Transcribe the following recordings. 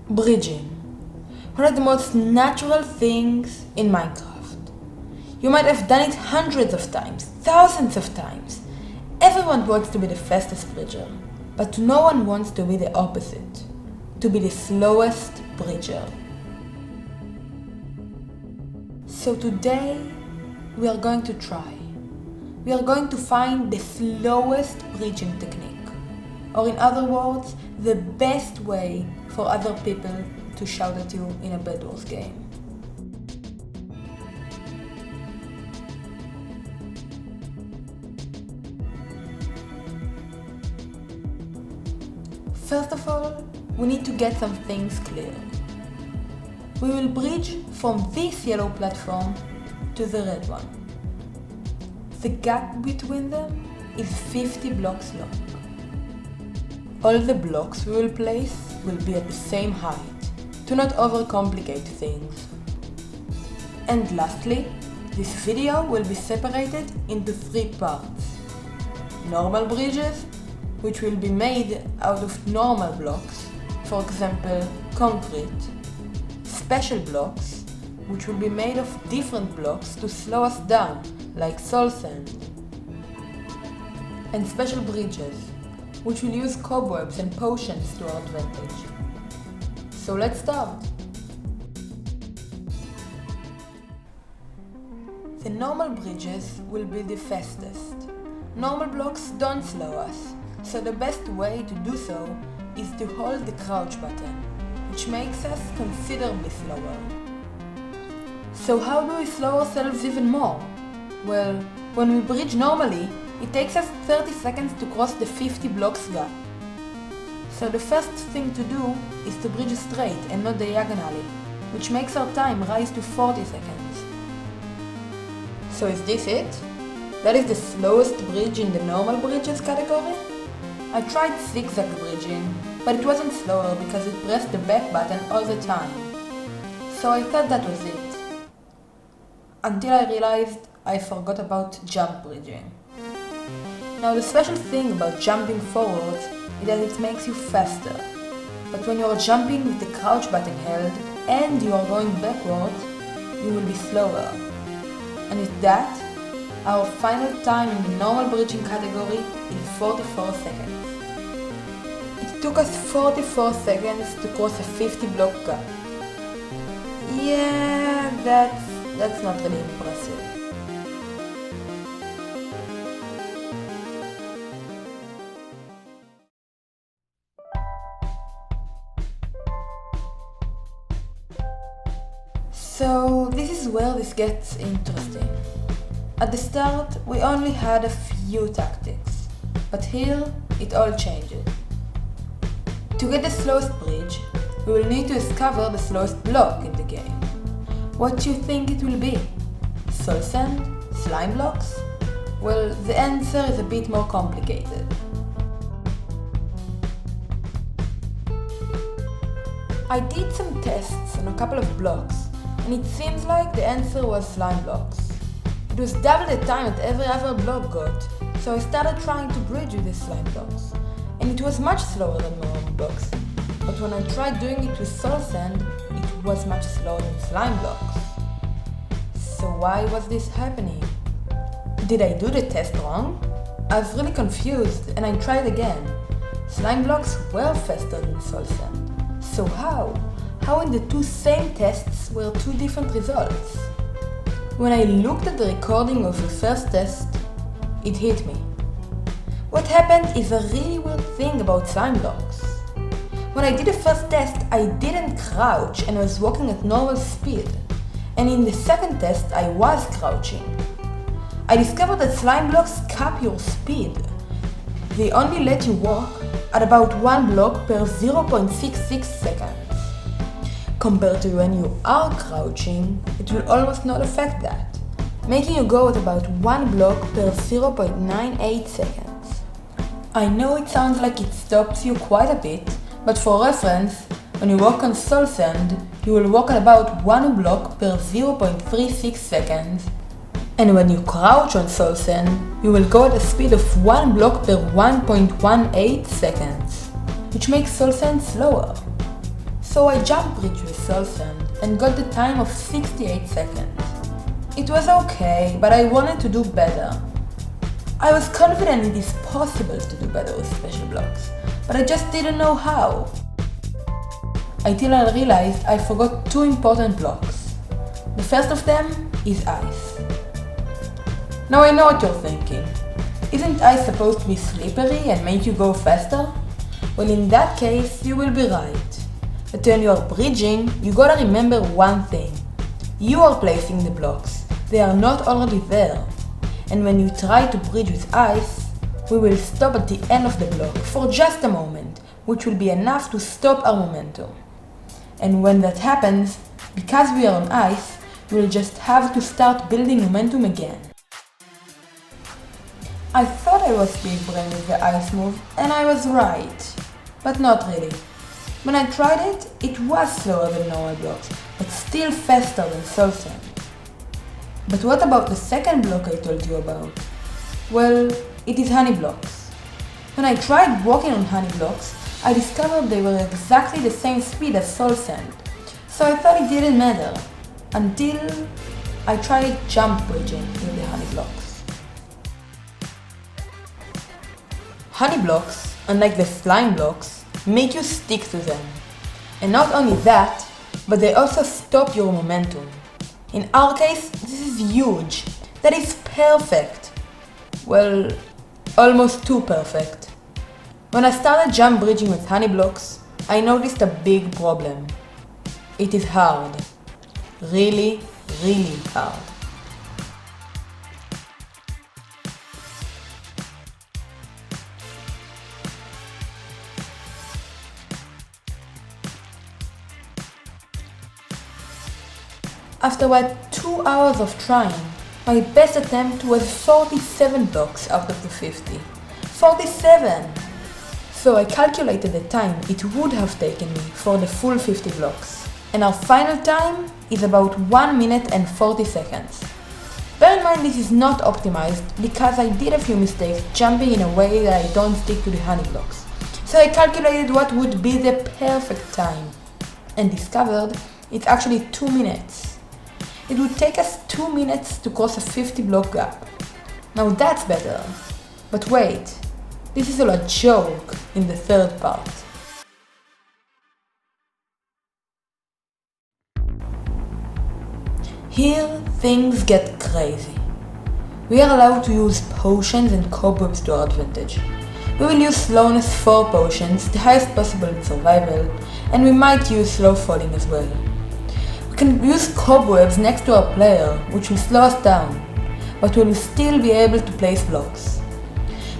Bridging. One of the most natural things in Minecraft. You might have done it hundreds of times, thousands of times. Everyone wants to be the fastest bridger, but no one wants to be the opposite, to be the slowest bridger. So today, we are going to try. We are going to find the slowest bridging technique. Or in other words, the best way for other people to shout at you in a Bed Wars game. First of all, we need to get some things clear. We will bridge from this yellow platform to the red one. The gap between them is 50 blocks long. All the blocks we will place will be at the same height, to not overcomplicate things. And lastly, this video will be separated into 3 parts. Normal bridges, which will be made out of normal blocks, for example, concrete. Special blocks, which will be made of different blocks to slow us down, like soul sand. And special bridges, which will use cobwebs and potions to our advantage. So let's start! The normal bridges will be the fastest. Normal blocks don't slow us, so the best way to do so is to hold the crouch button, which makes us considerably slower. So how do we slow ourselves even more? Well, when we bridge normally, it takes us 30 seconds to cross the 50 blocks gap. So the first thing to do is to bridge straight and not diagonally, which makes our time rise to 40 seconds. So is this it? That is the slowest bridge in the normal bridges category? I tried zigzag bridging, but it wasn't slower because it pressed the back button all the time. So I thought that was it. Until I realized I forgot about jump bridging. Now the special thing about jumping forwards is that it makes you faster. But when you are jumping with the crouch button held and you are going backwards, you will be slower. And with that, our final time in the normal bridging category is 44 seconds. It took us 44 seconds to cross a 50 block gap. Yeah, that's not really impressive. So this is where this gets interesting. At the start, we only had a few tactics, but here it all changes. To get the slowest bridge, we will need to discover the slowest block in the game. What do you think it will be? Soul sand? Slime blocks? Well, the answer is a bit more complicated. I did some tests on a couple of blocks, and it seems like the answer was slime blocks. It was double the time that every other block got, so I started trying to bridge with the slime blocks. And it was much slower than normal blocks. But when I tried doing it with soul sand, it was much slower than slime blocks. So why was this happening? Did I do the test wrong? I was really confused and I tried again. Slime blocks were faster than soul sand. So how? How in the 2 same tests were 2 different results? When I looked at the recording of the first test, it hit me. What happened is a really weird thing about slime blocks. When I did the first test, I didn't crouch and was walking at normal speed. And in the second test, I was crouching. I discovered that slime blocks cap your speed. They only let you walk at about 1 block per 0.66 seconds. Compared to when you are crouching, it will almost not affect that, making you go at about 1 block per 0.98 seconds. I know it sounds like it stops you quite a bit, but for reference, when you walk on soul sand, you will walk at about 1 block per 0.36 seconds, and when you crouch on soul sand, you will go at a speed of 1 block per 1.18 seconds, which makes soul sand slower. So I jump bridge with soul sand and got the time of 68 seconds. It was okay, but I wanted to do better. I was confident it is possible to do better with special blocks, but I just didn't know how. Until I realized I forgot two important blocks. The first of them is ice. Now I know what you're thinking. Isn't ice supposed to be slippery and make you go faster? Well, in that case, you will be right. But when you are bridging, you gotta remember one thing. You are placing the blocks. They are not already there. And when you try to bridge with ice, we will stop at the end of the block for just a moment, which will be enough to stop our momentum. And when that happens, because we are on ice, we will just have to start building momentum again. I thought I was big brain with the ice move, and I was right. But not really. When I tried it, it was slower than normal blocks, but still faster than soul sand. But what about the second block I told you about? Well, it is honey blocks. When I tried walking on honey blocks, I discovered they were exactly the same speed as soul sand. So I thought it didn't matter, until I tried jump bridging with the honey blocks. Honey blocks, unlike the slime blocks, make you stick to them. And not only that, but they also stop your momentum. In our case, this is huge. That is perfect. Well, almost too perfect. When I started jump bridging with honey blocks, I noticed a big problem. It is hard. Really, really hard. After about 2 hours of trying, my best attempt was 47 blocks out of the 50. 47! So I calculated the time it would have taken me for the full 50 blocks. And our final time is about 1 minute and 40 seconds. Bear in mind this is not optimized because I did a few mistakes jumping in a way that I don't stick to the honey blocks. So I calculated what would be the perfect time and discovered it's actually 2 minutes. It would take us 2 minutes to cross a 50 block gap. Now that's better. But wait, this is all a joke in the third part. Here things get crazy. We are allowed to use potions and cobwebs to our advantage. We will use slowness 4 potions, the highest possible in survival, and we might use slow falling as well. We can use cobwebs next to our player, which will slow us down, but we will still be able to place blocks.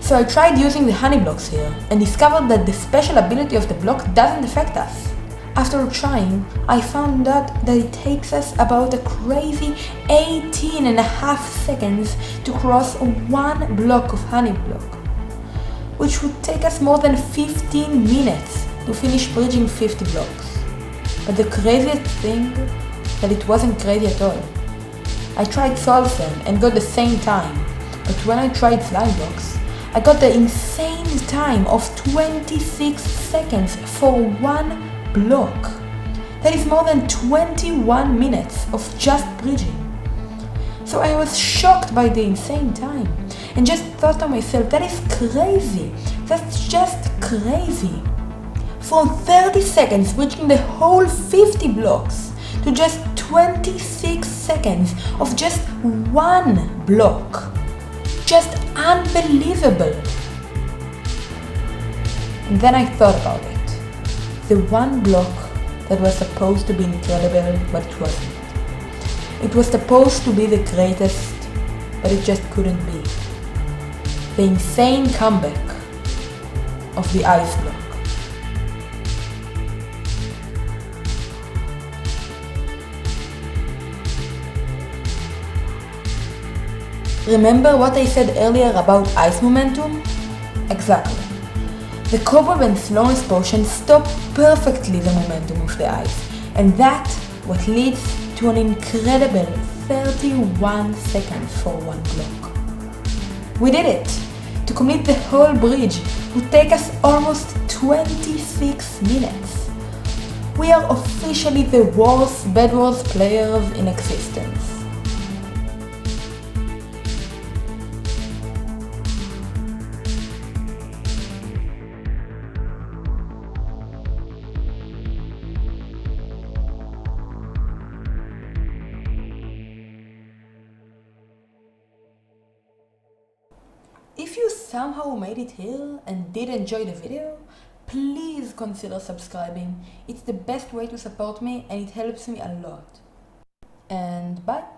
So I tried using the honey blocks here, and discovered that the special ability of the block doesn't affect us. After trying, I found out that it takes us about a crazy 18.5 seconds to cross 1 block of honey block, which would take us more than 15 minutes to finish bridging 50 blocks. But the craziest thing, that it wasn't crazy at all. I tried soul sand and got the same time, but when I tried slime blocks, I got the insane time of 26 seconds for 1 block. That is more than 21 minutes of just bridging. So I was shocked by the insane time and just thought to myself, that is crazy. That's just crazy. From 30 seconds bridging the whole 50 blocks to just 26 seconds of just 1 block. Just unbelievable. And then I thought about it. The 1 block that was supposed to be incredible, but it wasn't. It was supposed to be the greatest, but it just couldn't be. The insane comeback of the ice block. Remember what I said earlier about ice momentum? Exactly. The cobweb and slowness potion stop perfectly the momentum of the ice, and that's what leads to an incredible 31 seconds for 1 block. We did it! To complete the whole bridge would take us almost 26 minutes. We are officially the worst Bed Wars players in existence. If you somehow made it here and did enjoy the video, please consider subscribing. It's the best way to support me and it helps me a lot. And bye.